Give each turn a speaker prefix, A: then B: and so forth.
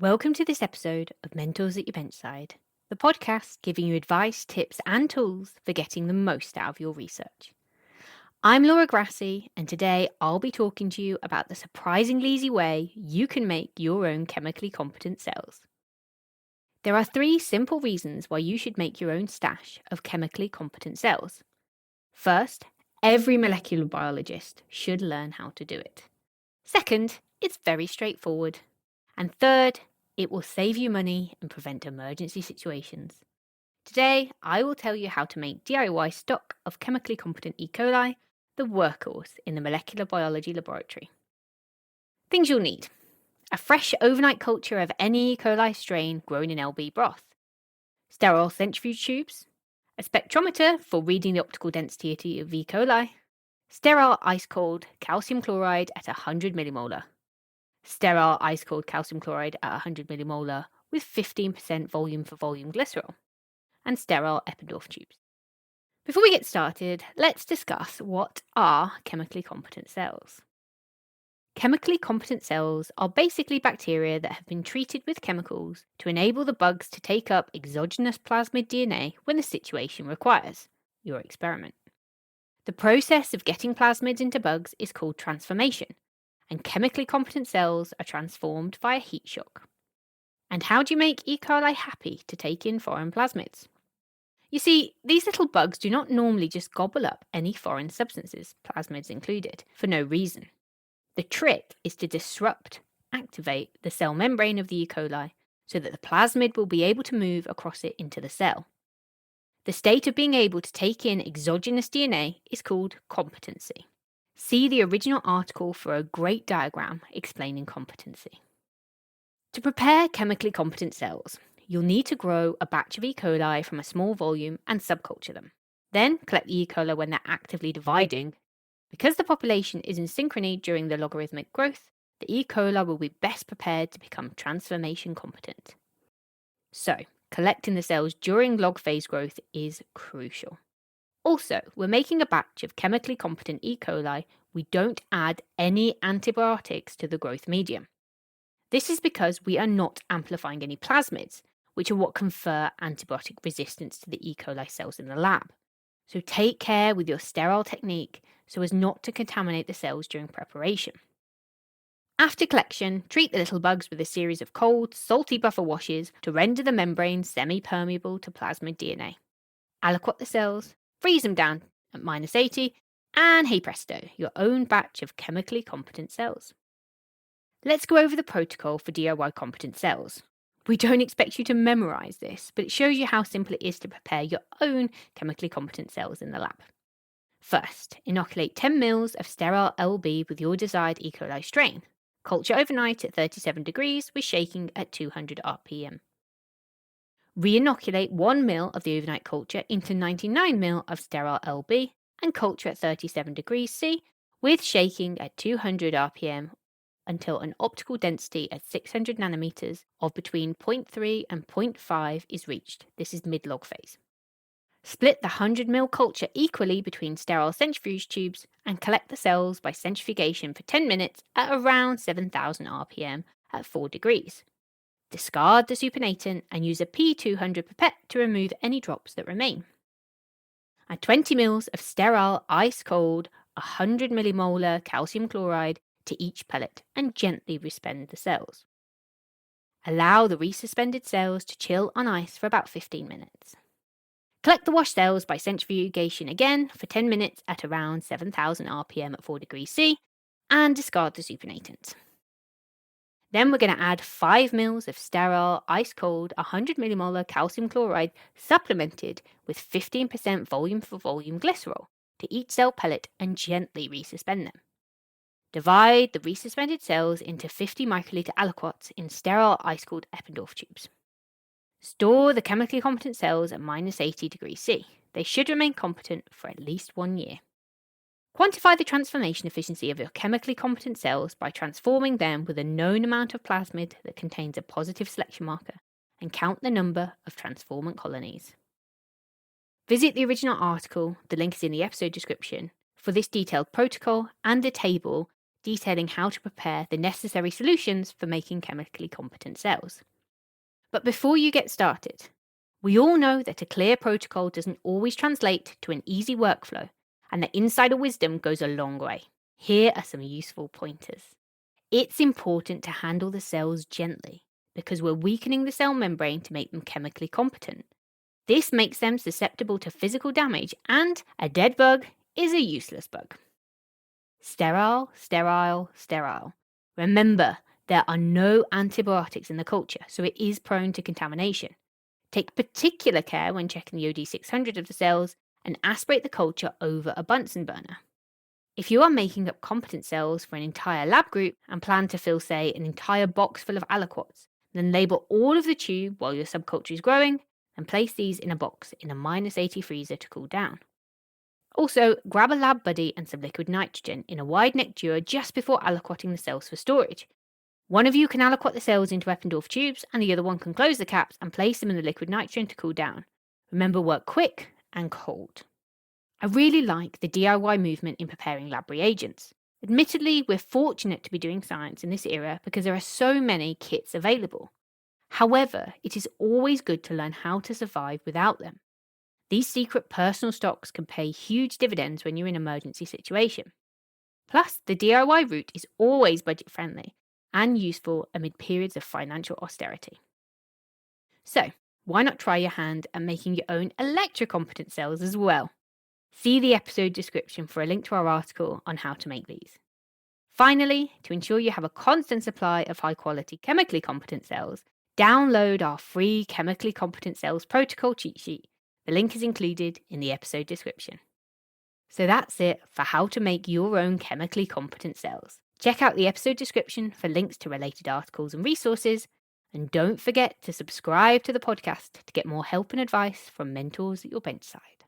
A: Welcome to this episode of Mentors at Your Benchside, the podcast giving you advice, tips, and tools for getting the most out of your research. I'm Laura Grassi, and today I'll be talking to you about the surprisingly easy way you can make your own chemically competent cells. There are 3 simple reasons why you should make your own stash of chemically competent cells. First, every molecular biologist should learn how to do it. Second, it's very straightforward. And third, it will save you money and prevent emergency situations. Today, I will tell you how to make DIY stock of chemically competent E. coli, the workhorse in the molecular biology laboratory. Things you'll need: a fresh overnight culture of any E. coli strain grown in LB broth, sterile centrifuge tubes, a spectrometer for reading the optical density of E. coli, sterile ice-cold calcium chloride at 100 millimolar, sterile ice-cold calcium chloride at 100 millimolar with 15% volume-for-volume glycerol, and sterile Eppendorf tubes. Before we get started, let's discuss what are chemically competent cells. Chemically competent cells are basically bacteria that have been treated with chemicals to enable the bugs to take up exogenous plasmid DNA when the situation requires your experiment. The process of getting plasmids into bugs is called transformation, and chemically competent cells are transformed via heat shock. And how do you make E. coli happy to take in foreign plasmids? You see, these little bugs do not normally just gobble up any foreign substances, plasmids included, for no reason. The trick is to activate the cell membrane of the E. coli so that the plasmid will be able to move across it into the cell. The state of being able to take in exogenous DNA is called competency. See the original article for a great diagram explaining competency. To prepare chemically competent cells, you'll need to grow a batch of E. coli from a small volume and subculture them. Then collect the E. coli when they're actively dividing. Because the population is in synchrony during the logarithmic growth, the E. coli will be best prepared to become transformation competent. So, collecting the cells during log phase growth is crucial. Also, we're making a batch of chemically competent E. coli. We don't add any antibiotics to the growth medium. This is because we are not amplifying any plasmids, which are what confer antibiotic resistance to the E. coli cells in the lab. So take care with your sterile technique so as not to contaminate the cells during preparation. After collection, treat the little bugs with a series of cold, salty buffer washes to render the membrane semi-permeable to plasmid DNA. Aliquot the cells, freeze them down at -80, and hey presto, your own batch of chemically competent cells. Let's go over the protocol for DIY competent cells. We don't expect you to memorize this, but it shows you how simple it is to prepare your own chemically competent cells in the lab. First, inoculate 10 ml of sterile LB with your desired E. coli strain. Culture overnight at 37 degrees with shaking at 200 rpm. Re-inoculate 1 ml of the overnight culture into 99 ml of sterile LB and culture at 37 degrees C with shaking at 200 rpm until an optical density at 600 nanometers of between 0.3 and 0.5 is reached. This is mid-log phase. Split the 100 ml culture equally between sterile centrifuge tubes and collect the cells by centrifugation for 10 minutes at around 7,000 rpm at 4 degrees. Discard the supernatant and use a P200 pipette to remove any drops that remain. Add 20 ml of sterile ice-cold 100 millimolar calcium chloride to each pellet and gently resuspend the cells. Allow the resuspended cells to chill on ice for about 15 minutes. Collect the washed cells by centrifugation again for 10 minutes at around 7,000 rpm at 4 degrees C and discard the supernatant. Then we're going to add 5 ml of sterile ice-cold 100 millimolar calcium chloride supplemented with 15% volume-for-volume glycerol to each cell pellet and gently resuspend them. Divide the resuspended cells into 50 microliter aliquots in sterile ice-cooled Eppendorf tubes. Store the chemically competent cells at -80 degrees C. They should remain competent for at least 1 year. Quantify the transformation efficiency of your chemically competent cells by transforming them with a known amount of plasmid that contains a positive selection marker and count the number of transformant colonies. Visit the original article, the link is in the episode description, for this detailed protocol and a table detailing how to prepare the necessary solutions for making chemically competent cells. But before you get started, we all know that a clear protocol doesn't always translate to an easy workflow, and that insider wisdom goes a long way. Here are some useful pointers. It's important to handle the cells gently because we're weakening the cell membrane to make them chemically competent. This makes them susceptible to physical damage, and a dead bug is a useless bug. Sterile, sterile, sterile. Remember, there are no antibiotics in the culture, so it is prone to contamination. Take particular care when checking the OD600 of the cells and aspirate the culture over a Bunsen burner. If you are making up competent cells for an entire lab group and plan to fill, say, an entire box full of aliquots, then label all of the tube while your subculture is growing and place these in a box in a -80 freezer to cool down. Also, grab a lab buddy and some liquid nitrogen in a wide-neck dewar just before aliquoting the cells for storage. One of you can aliquot the cells into Eppendorf tubes and the other one can close the caps and place them in the liquid nitrogen to cool down. Remember, work quick and cold. I really like the DIY movement in preparing lab reagents. Admittedly, we're fortunate to be doing science in this era because there are so many kits available. However, it is always good to learn how to survive without them. These secret personal stocks can pay huge dividends when you're in an emergency situation. Plus, the DIY route is always budget friendly and useful amid periods of financial austerity. So, why not try your hand at making your own electrocompetent cells as well? See the episode description for a link to our article on how to make these. Finally, to ensure you have a constant supply of high-quality chemically competent cells, download our free Chemically Competent Cells protocol cheat sheet. The link is included in the episode description. So that's it for how to make your own chemically competent cells. Check out the episode description for links to related articles and resources, and don't forget to subscribe to the podcast to get more help and advice from Mentors at Your Benchside.